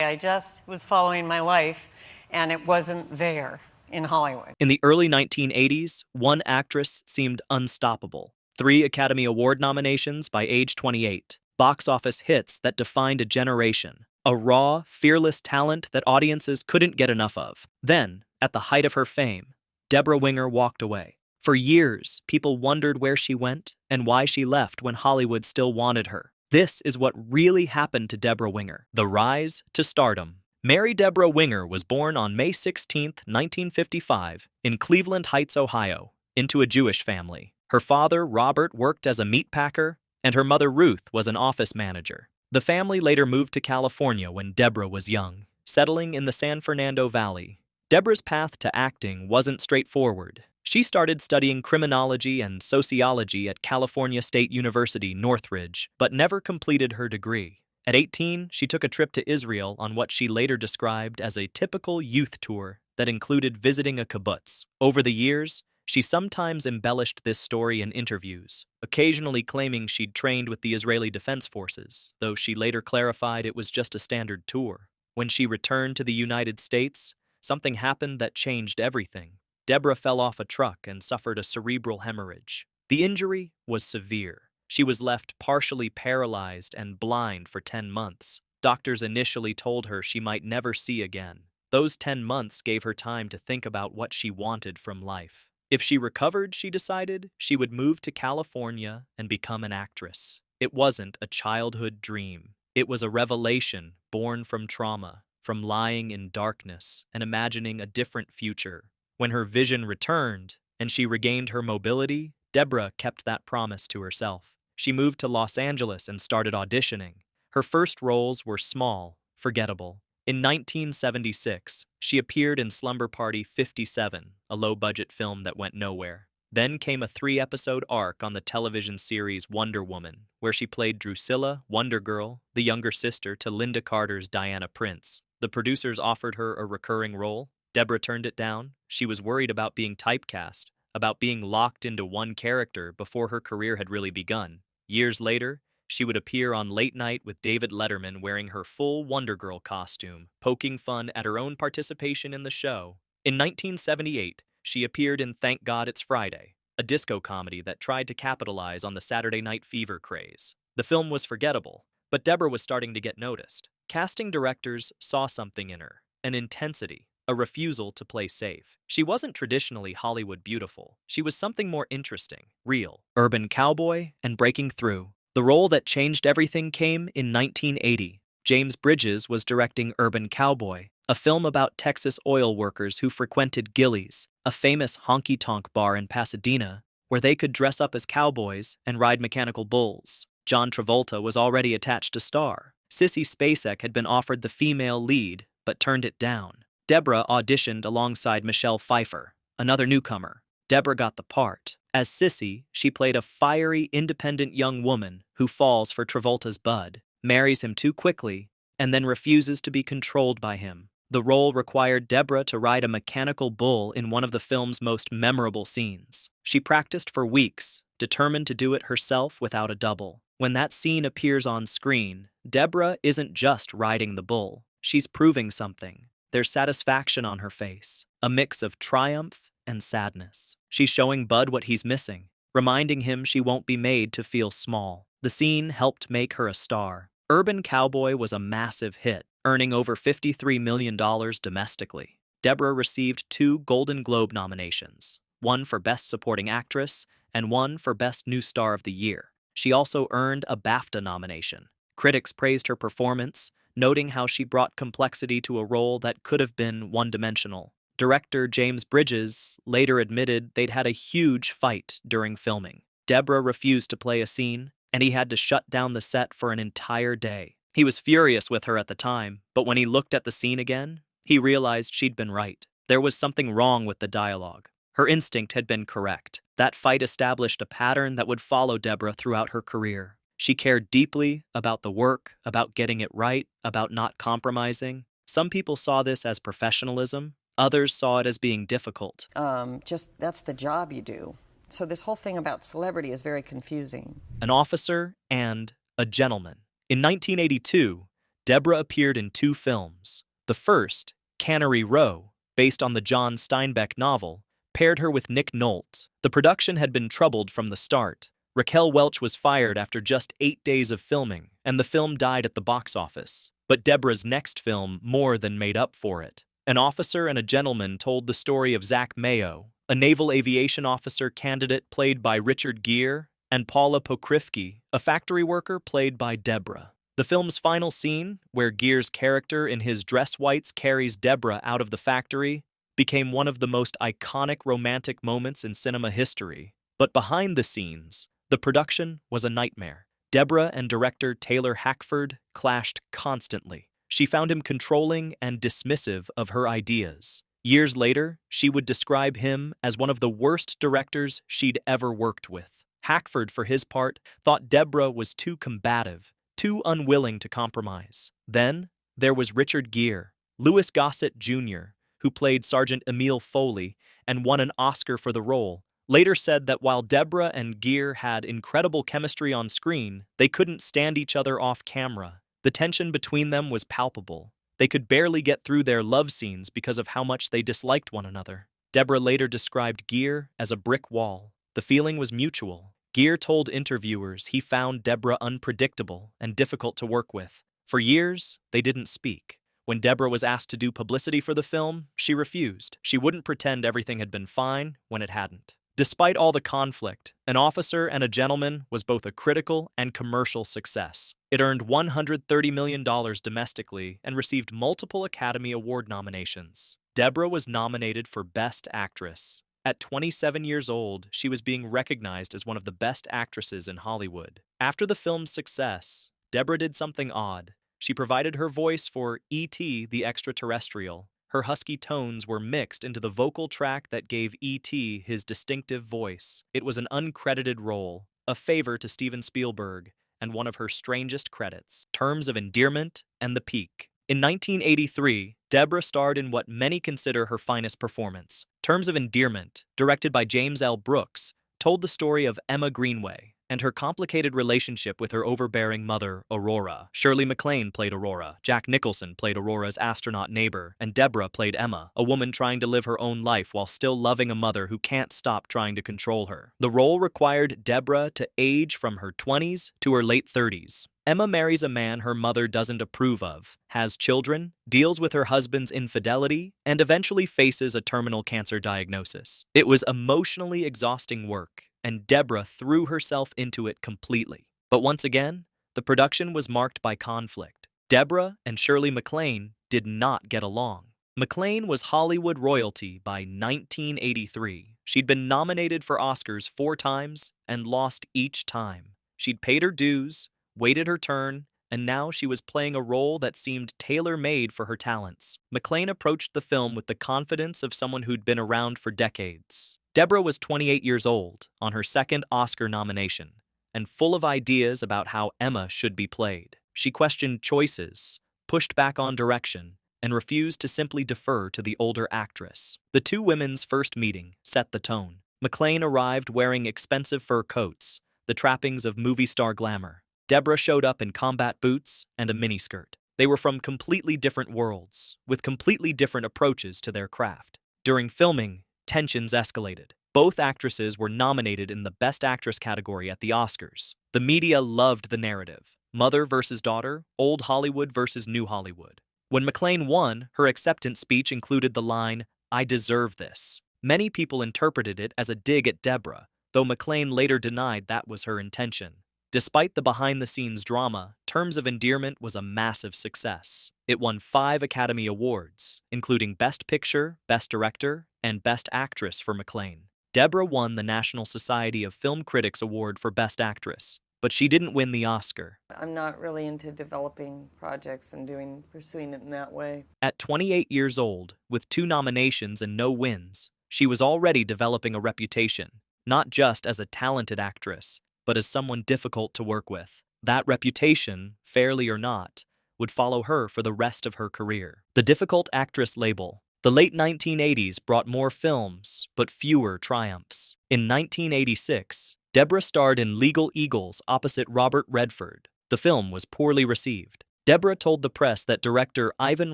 I just was following my life, and it wasn't there in Hollywood. In the early 1980s, one actress seemed unstoppable. 3 Academy Award nominations by age 28. Box office hits that defined a generation. A raw, fearless talent that audiences couldn't get enough of. Then, at the height of her fame, Debra Winger walked away. For years, people wondered where she went and why she left when Hollywood still wanted her. This is what really happened to Debra Winger. The rise to stardom. Mary Debra Winger was born on May 16, 1955, in Cleveland Heights, Ohio, into a Jewish family. Her father, Robert, worked as a meat packer, and her mother, Ruth, was an office manager. The family later moved to California when Debra was young, settling in the San Fernando Valley. Debra's path to acting wasn't straightforward. She started studying criminology and sociology at California State University, Northridge, but never completed her degree. At 18, she took a trip to Israel on what she later described as a typical youth tour that included visiting a kibbutz. Over the years, she sometimes embellished this story in interviews, occasionally claiming she'd trained with the Israeli Defense Forces, though she later clarified it was just a standard tour. When she returned to the United States, something happened that changed everything. Debra fell off a truck and suffered a cerebral hemorrhage. The injury was severe. She was left partially paralyzed and blind for 10 months. Doctors initially told her she might never see again. Those 10 months gave her time to think about what she wanted from life. If she recovered, she decided, she would move to California and become an actress. It wasn't a childhood dream. It was a revelation born from trauma, from lying in darkness and imagining a different future. When her vision returned and she regained her mobility, Debra kept that promise to herself. She moved to Los Angeles and started auditioning. Her first roles were small, forgettable. In 1976, she appeared in Slumber Party 57, a low-budget film that went nowhere. Then came a 3-episode arc on the television series Wonder Woman, where she played Drusilla, Wonder Girl, the younger sister to Linda Carter's Diana Prince. The producers offered her a recurring role. Debra turned it down. She was worried about being typecast, about being locked into one character before her career had really begun. Years later, she would appear on Late Night with David Letterman wearing her full Wonder Girl costume, poking fun at her own participation in the show. In 1978, she appeared in Thank God It's Friday, a disco comedy that tried to capitalize on the Saturday Night Fever craze. The film was forgettable, but Debra was starting to get noticed. Casting directors saw something in her, an intensity, a refusal to play safe. She wasn't traditionally Hollywood beautiful. She was something more interesting, real. Urban cowboy and breaking through. The role that changed everything came in 1980. James Bridges was directing Urban Cowboy, a film about Texas oil workers who frequented Gilley's, a famous honky-tonk bar in Pasadena, where they could dress up as cowboys and ride mechanical bulls. John Travolta was already attached to star. Sissy Spacek had been offered the female lead, but turned it down. Debra auditioned alongside Michelle Pfeiffer, another newcomer. Debra got the part. As Sissy, she played a fiery, independent young woman who falls for Travolta's bud, marries him too quickly, and then refuses to be controlled by him. The role required Debra to ride a mechanical bull in one of the film's most memorable scenes. She practiced for weeks, determined to do it herself without a double. When that scene appears on screen, Debra isn't just riding the bull. She's proving something. There's satisfaction on her face, a mix of triumph and sadness. She's showing Bud what he's missing, reminding him she won't be made to feel small. The scene helped make her a star. Urban Cowboy was a massive hit, earning over $53 million domestically. Debra received 2 Golden Globe nominations, one for Best Supporting Actress and one for Best New Star of the Year. She also earned a BAFTA nomination. Critics praised her performance, noting how she brought complexity to a role that could have been one-dimensional. Director James Bridges later admitted they'd had a huge fight during filming. Debra refused to play a scene, and he had to shut down the set for an entire day. He was furious with her at the time, but when he looked at the scene again, he realized she'd been right. There was something wrong with the dialogue. Her instinct had been correct. That fight established a pattern that would follow Debra throughout her career. She cared deeply about the work, about getting it right, about not compromising. Some people saw this as professionalism. Others saw it as being difficult. That's the job you do. So this whole thing about celebrity is very confusing. An officer and a gentleman. In 1982, Debra appeared in 2 films. The first, Cannery Row, based on the John Steinbeck novel, paired her with Nick Nolte. The production had been troubled from the start. Raquel Welch was fired after just 8 days of filming, and the film died at the box office. But Debra's next film more than made up for it. An Officer and a Gentleman told the story of Zach Mayo, a naval aviation officer candidate played by Richard Gere, and Paula Pokrivki, a factory worker played by Debra. The film's final scene, where Gere's character in his dress whites carries Debra out of the factory, became one of the most iconic romantic moments in cinema history. But behind the scenes, the production was a nightmare. Debra and director Taylor Hackford clashed constantly. She found him controlling and dismissive of her ideas. Years later, she would describe him as one of the worst directors she'd ever worked with. Hackford, for his part, thought Debra was too combative, too unwilling to compromise. Then, there was Richard Gere, Louis Gossett Jr., who played Sergeant Emile Foley and won an Oscar for the role, later said that while Debra and Gere had incredible chemistry on screen, they couldn't stand each other off camera. The tension between them was palpable. They could barely get through their love scenes because of how much they disliked one another. Debra later described Gere as a brick wall. The feeling was mutual. Gere told interviewers he found Debra unpredictable and difficult to work with. For years, they didn't speak. When Debra was asked to do publicity for the film, she refused. She wouldn't pretend everything had been fine when it hadn't. Despite all the conflict, An Officer and a Gentleman was both a critical and commercial success. It earned $130 million domestically and received multiple Academy Award nominations. Debra was nominated for Best Actress. At 27 years old, she was being recognized as one of the best actresses in Hollywood. After the film's success, Debra did something odd. She provided her voice for E.T. the Extraterrestrial. Her husky tones were mixed into the vocal track that gave E.T. his distinctive voice. It was an uncredited role, a favor to Steven Spielberg, and one of her strangest credits, Terms of Endearment and The Peak. In 1983, Debra starred in what many consider her finest performance. Terms of Endearment, directed by James L. Brooks, told the story of Emma Greenway and her complicated relationship with her overbearing mother, Aurora. Shirley MacLaine played Aurora, Jack Nicholson played Aurora's astronaut neighbor, and Debra played Emma, a woman trying to live her own life while still loving a mother who can't stop trying to control her. The role required Debra to age from her 20s to her late 30s. Emma marries a man her mother doesn't approve of, has children, deals with her husband's infidelity, and eventually faces a terminal cancer diagnosis. It was emotionally exhausting work, and Debra threw herself into it completely. But once again, the production was marked by conflict. Debra and Shirley MacLaine did not get along. MacLaine was Hollywood royalty by 1983. She'd been nominated for Oscars 4 times and lost each time. She'd paid her dues, waited her turn, and now she was playing a role that seemed tailor-made for her talents. MacLaine approached the film with the confidence of someone who'd been around for decades. Debra was 28 years old, on her 2nd Oscar nomination, and full of ideas about how Emma should be played. She questioned choices, pushed back on direction, and refused to simply defer to the older actress. The 2 women's first meeting set the tone. MacLaine arrived wearing expensive fur coats, the trappings of movie star glamour. Debra showed up in combat boots and a miniskirt. They were from completely different worlds, with completely different approaches to their craft. During filming, tensions escalated. Both actresses were nominated in the Best Actress category at the Oscars. The media loved the narrative. Mother versus daughter, old Hollywood versus new Hollywood. When MacLaine won, her acceptance speech included the line, "I deserve this." Many people interpreted it as a dig at Debra, though MacLaine later denied that was her intention. Despite the behind-the-scenes drama, Terms of Endearment was a massive success. It won 5 Academy Awards, including Best Picture, Best Director, and Best Actress for MacLaine. Debra won the National Society of Film Critics Award for Best Actress, but she didn't win the Oscar. I'm not really into developing projects and pursuing it in that way. At 28 years old, with 2 nominations and no wins, she was already developing a reputation, not just as a talented actress, but as someone difficult to work with. That reputation, fairly or not, would follow her for the rest of her career. The difficult actress label. The late 1980s brought more films, but fewer triumphs. In 1986, Debra starred in Legal Eagles opposite Robert Redford. The film was poorly received. Debra told the press that director Ivan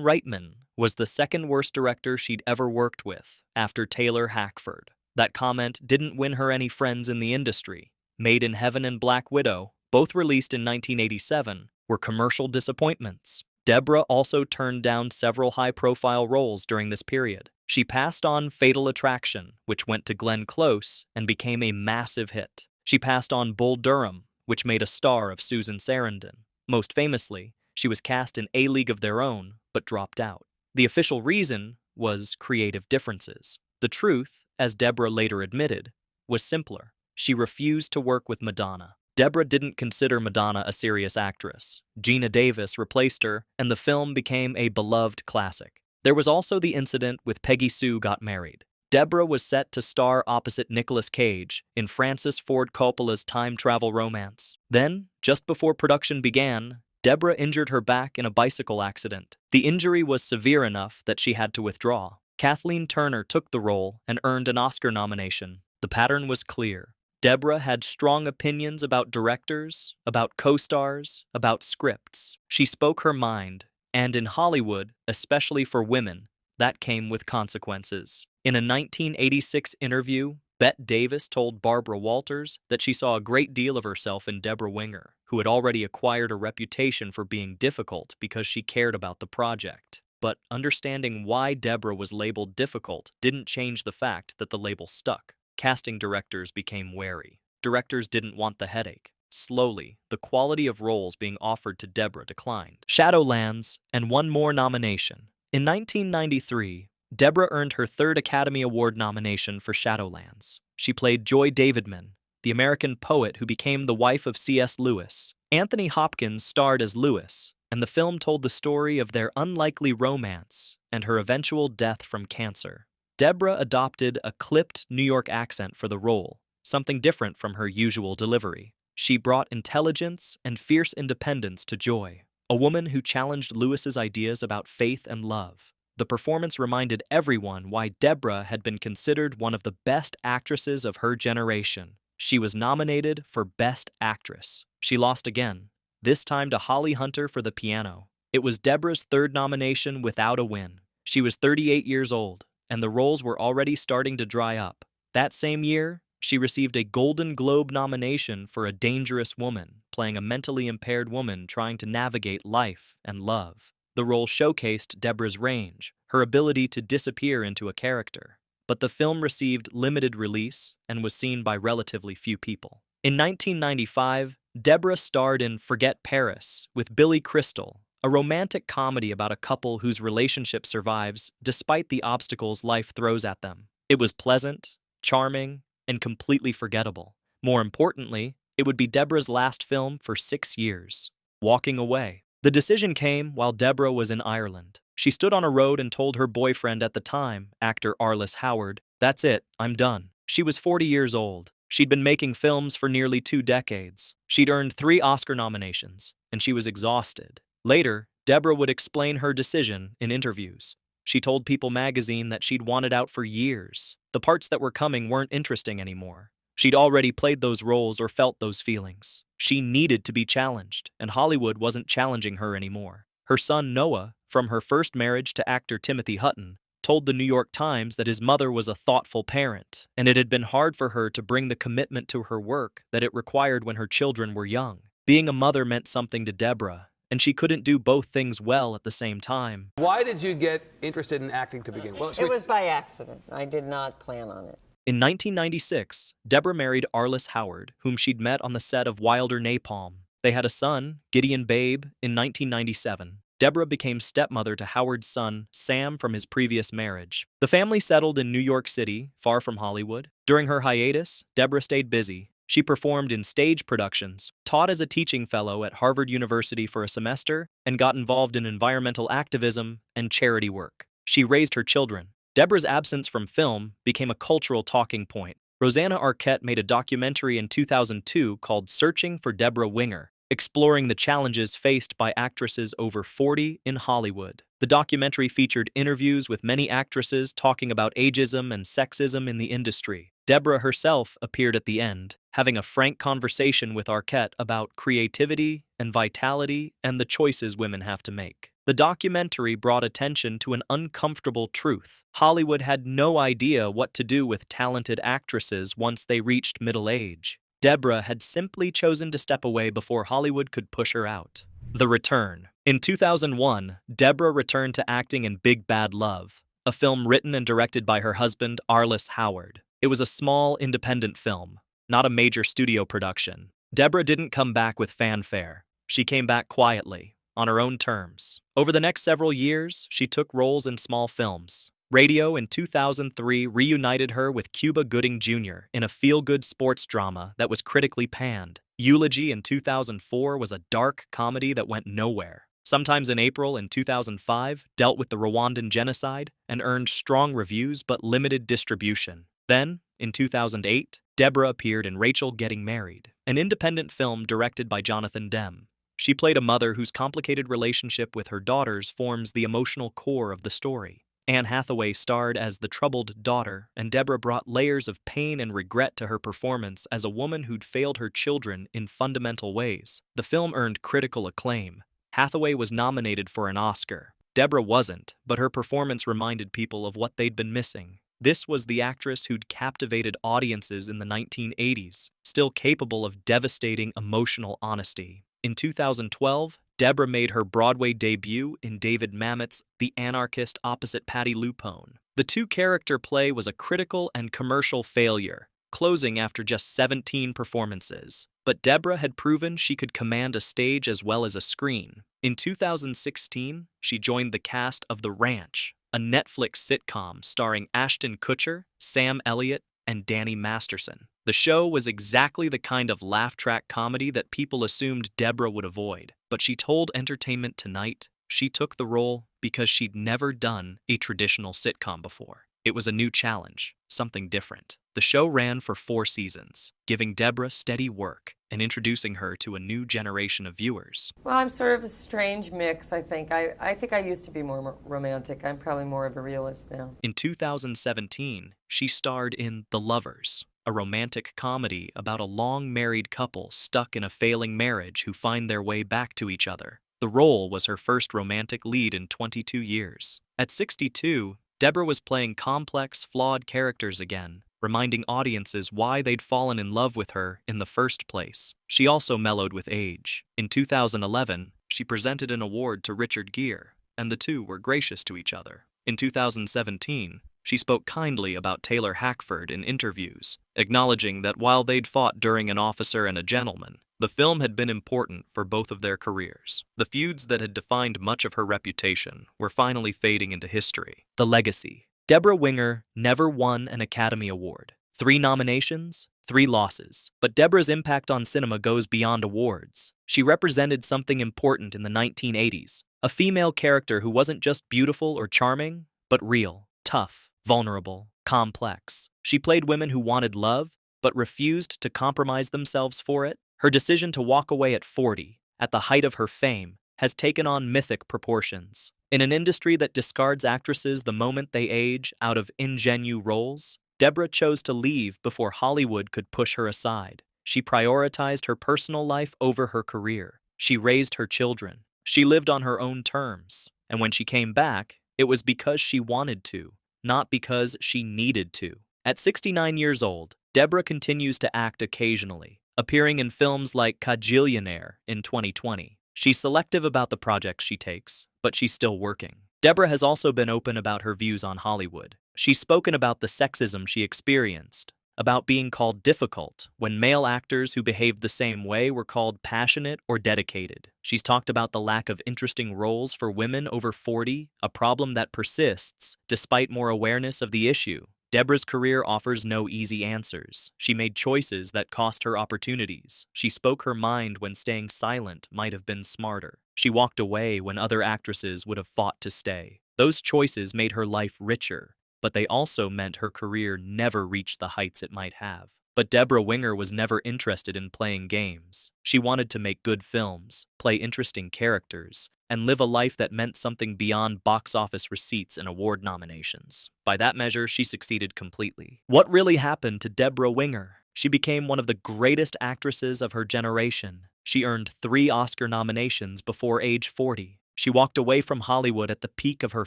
Reitman was the second worst director she'd ever worked with, after Taylor Hackford. That comment didn't win her any friends in the industry. Made in Heaven and Black Widow, both released in 1987, were commercial disappointments. Debra also turned down several high-profile roles during this period. She passed on Fatal Attraction, which went to Glenn Close and became a massive hit. She passed on Bull Durham, which made a star of Susan Sarandon. Most famously, she was cast in A League of Their Own, but dropped out. The official reason was creative differences. The truth, as Debra later admitted, was simpler. She refused to work with Madonna. Debra didn't consider Madonna a serious actress. Gina Davis replaced her, and the film became a beloved classic. There was also the incident with Peggy Sue Got Married. Debra was set to star opposite Nicolas Cage in Francis Ford Coppola's time travel romance. Then, just before production began, Debra injured her back in a bicycle accident. The injury was severe enough that she had to withdraw. Kathleen Turner took the role and earned an Oscar nomination. The pattern was clear. Debra had strong opinions about directors, about co-stars, about scripts. She spoke her mind, and in Hollywood, especially for women, that came with consequences. In a 1986 interview, Bette Davis told Barbara Walters that she saw a great deal of herself in Debra Winger, who had already acquired a reputation for being difficult because she cared about the project. But understanding why Debra was labeled difficult didn't change the fact that the label stuck. Casting directors became wary. Directors didn't want the headache. Slowly, the quality of roles being offered to Debra declined. Shadowlands, and one more nomination. In 1993, Debra earned her third Academy Award nomination for Shadowlands. She played Joy Davidman, the American poet who became the wife of C.S. Lewis. Anthony Hopkins starred as Lewis, and the film told the story of their unlikely romance and her eventual death from cancer. Debra adopted a clipped New York accent for the role, something different from her usual delivery. She brought intelligence and fierce independence to Joy, a woman who challenged Lewis's ideas about faith and love. The performance reminded everyone why Debra had been considered one of the best actresses of her generation. She was nominated for Best Actress. She lost again, this time to Holly Hunter for The Piano. It was Debra's third nomination without a win. She was 38 years old, and the roles were already starting to dry up. That same year, she received a Golden Globe nomination for A Dangerous Woman, playing a mentally impaired woman trying to navigate life and love. The role showcased Debra's range, her ability to disappear into a character. But the film received limited release and was seen by relatively few people. In 1995, Debra starred in Forget Paris with Billy Crystal, a romantic comedy about a couple whose relationship survives despite the obstacles life throws at them. It was pleasant, charming, and completely forgettable. More importantly, it would be Debra's last film for 6 years. Walking away. The decision came while Debra was in Ireland. She stood on a road and told her boyfriend at the time, actor Arliss Howard, "That's it, I'm done." She was 40 years old. She'd been making films for nearly 2 decades. She'd earned 3 Oscar nominations, and she was exhausted. Later, Debra would explain her decision in interviews. She told People magazine that she'd wanted out for years. The parts that were coming weren't interesting anymore. She'd already played those roles or felt those feelings. She needed to be challenged, and Hollywood wasn't challenging her anymore. Her son Noah, from her first marriage to actor Timothy Hutton, told the New York Times that his mother was a thoughtful parent, and it had been hard for her to bring the commitment to her work that it required when her children were young. Being a mother meant something to Debra, and she couldn't do both things well at the same time. Why did you get interested in acting to begin with? It was by accident. I did not plan on it. In 1996, Debra married Arliss Howard, whom she'd met on the set of Wilder Napalm. They had a son, Gideon Babe, in 1997. Debra became stepmother to Howard's son, Sam, from his previous marriage. The family settled in New York City, far from Hollywood. During her hiatus, Debra stayed busy. She performed in stage productions, taught as a teaching fellow at Harvard University for a semester, and got involved in environmental activism and charity work. She raised her children. Debra's absence from film became a cultural talking point. Rosanna Arquette made a documentary in 2002 called Searching for Debra Winger, exploring the challenges faced by actresses over 40 in Hollywood. The documentary featured interviews with many actresses talking about ageism and sexism in the industry. Debra herself appeared at the end, having a frank conversation with Arquette about creativity and vitality and the choices women have to make. The documentary brought attention to an uncomfortable truth. Hollywood had no idea what to do with talented actresses once they reached middle age. Debra had simply chosen to step away before Hollywood could push her out. The Return. In 2001, Debra returned to acting in Big Bad Love, a film written and directed by her husband, Arliss Howard. It was a small, independent film, not a major studio production. Debra didn't come back with fanfare. She came back quietly, on her own terms. Over the next several years, she took roles in small films. Radio in 2003 reunited her with Cuba Gooding Jr. in a feel-good sports drama that was critically panned. Eulogy in 2004 was a dark comedy that went nowhere. Sometimes in April in 2005 dealt with the Rwandan genocide and earned strong reviews but limited distribution. Then, in 2008, Debra appeared in Rachel Getting Married, an independent film directed by Jonathan Demme. She played a mother whose complicated relationship with her daughters forms the emotional core of the story. Anne Hathaway starred as the troubled daughter, and Debra brought layers of pain and regret to her performance as a woman who'd failed her children in fundamental ways. The film earned critical acclaim. Hathaway was nominated for an Oscar. Debra wasn't, but her performance reminded people of what they'd been missing. This was the actress who'd captivated audiences in the 1980s, still capable of devastating emotional honesty. In 2012, Debra made her Broadway debut in David Mamet's The Anarchist opposite Patti LuPone. The two-character play was a critical and commercial failure, closing after just 17 performances. But Debra had proven she could command a stage as well as a screen. In 2016, she joined the cast of The Ranch, a Netflix sitcom starring Ashton Kutcher, Sam Elliott, and Danny Masterson. The show was exactly the kind of laugh-track comedy that people assumed Debra would avoid. But she told Entertainment Tonight she took the role because she'd never done a traditional sitcom before. It was a new challenge, something different. The show ran for 4 seasons, giving Debra steady work and introducing her to a new generation of viewers. Well, I'm sort of a strange mix, I think. I think I used to be more romantic. I'm probably more of a realist now. In 2017, she starred in The Lovers, a romantic comedy about a long-married couple stuck in a failing marriage who find their way back to each other. The role was her first romantic lead in 22 years. At 62, Debra was playing complex, flawed characters again, reminding audiences why they'd fallen in love with her in the first place. She also mellowed with age. In 2011, she presented an award to Richard Gere, and the two were gracious to each other. In 2017, she spoke kindly about Taylor Hackford in interviews, acknowledging that while they'd fought during An Officer and a Gentleman, the film had been important for both of their careers. The feuds that had defined much of her reputation were finally fading into history. The legacy. Debra Winger never won an Academy Award. 3 nominations, 3 losses. But Debra's impact on cinema goes beyond awards. She represented something important in the 1980s, a female character who wasn't just beautiful or charming, but real, tough, vulnerable, complex. She played women who wanted love, but refused to compromise themselves for it. Her decision to walk away at 40, at the height of her fame, has taken on mythic proportions. In an industry that discards actresses the moment they age out of ingenue roles, Debra chose to leave before Hollywood could push her aside. She prioritized her personal life over her career. She raised her children. She lived on her own terms. And when she came back, it was because she wanted to, not because she needed to. At 69 years old, Debra continues to act occasionally, appearing in films like Kajillionaire in 2020. She's selective about the projects she takes, but she's still working. Debra has also been open about her views on Hollywood. She's spoken about the sexism she experienced, about being called difficult when male actors who behaved the same way were called passionate or dedicated. She's talked about the lack of interesting roles for women over 40, a problem that persists despite more awareness of the issue. Debra's career offers no easy answers. She made choices that cost her opportunities. She spoke her mind when staying silent might have been smarter. She walked away when other actresses would have fought to stay. Those choices made her life richer, but they also meant her career never reached the heights it might have. But Debra Winger was never interested in playing games. She wanted to make good films, play interesting characters, and live a life that meant something beyond box office receipts and award nominations. By that measure, she succeeded completely. What really happened to Debra Winger? She became one of the greatest actresses of her generation. She earned 3 Oscar nominations before age 40. She walked away from Hollywood at the peak of her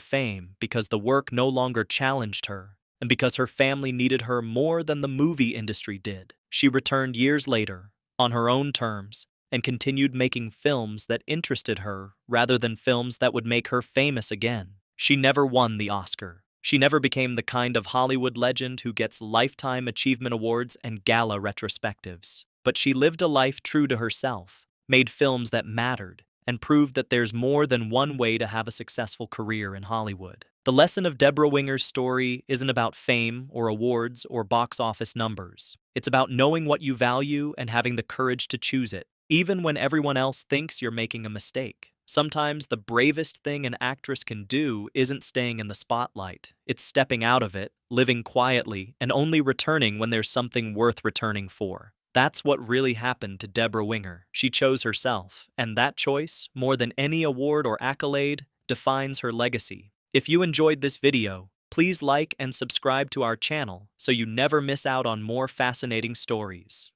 fame because the work no longer challenged her, and because her family needed her more than the movie industry did. She returned years later, on her own terms, and continued making films that interested her rather than films that would make her famous again. She never won the Oscar. She never became the kind of Hollywood legend who gets Lifetime Achievement Awards and gala retrospectives. But she lived a life true to herself, made films that mattered, and proved that there's more than one way to have a successful career in Hollywood. The lesson of Debra Winger's story isn't about fame or awards or box office numbers. It's about knowing what you value and having the courage to choose it, even when everyone else thinks you're making a mistake. Sometimes the bravest thing an actress can do isn't staying in the spotlight. It's stepping out of it, living quietly, and only returning when there's something worth returning for. That's what really happened to Debra Winger. She chose herself, and that choice, more than any award or accolade, defines her legacy. If you enjoyed this video, please like and subscribe to our channel so you never miss out on more fascinating stories.